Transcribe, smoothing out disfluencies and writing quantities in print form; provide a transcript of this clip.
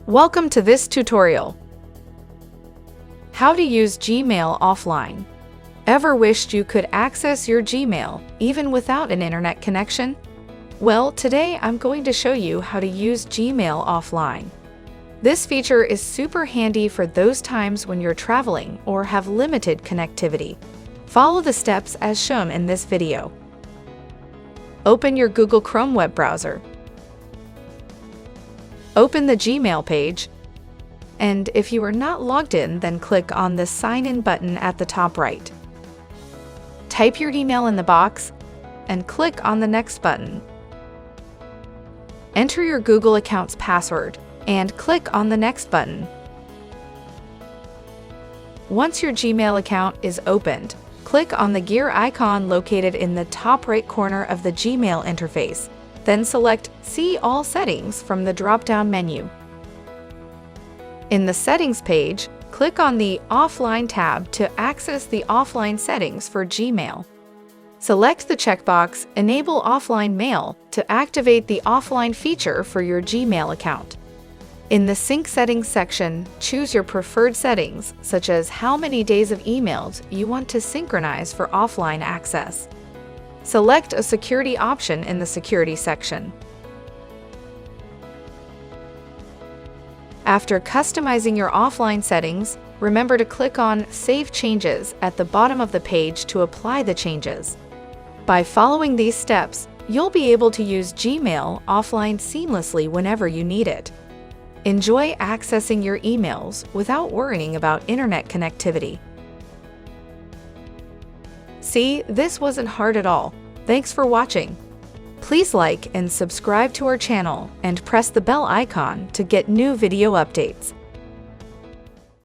Welcome to this tutorial. How to use Gmail offline. Ever wished you could access your Gmail even without an internet connection? Well, today I'm going to show you how to use Gmail offline. This feature is super handy for those times when you're traveling or have limited connectivity. Follow the steps as shown in this video. Open your Google Chrome web browser. Open the Gmail page, and if you are not logged in, then click on the Sign In button at the top right. Type your email in the box and click on the Next button. Enter your Google account's password and click on the Next button. Once your Gmail account is opened, click on the gear icon located in the top right corner of the Gmail interface. Then select See All Settings from the drop-down menu. In the Settings page, click on the Offline tab to access the offline settings for Gmail. Select the checkbox Enable Offline Mail to activate the offline feature for your Gmail account. In the Sync Settings section, choose your preferred settings, such as how many days of emails you want to synchronize for offline access. Select a security option in the Security section. After customizing your offline settings, remember to click on Save Changes at the bottom of the page to apply the changes. By following these steps, you'll be able to use Gmail offline seamlessly whenever you need it. Enjoy accessing your emails without worrying about internet connectivity. See, this wasn't hard at all. Thanks for watching. Please like and subscribe to our channel and press the bell icon to get new video updates.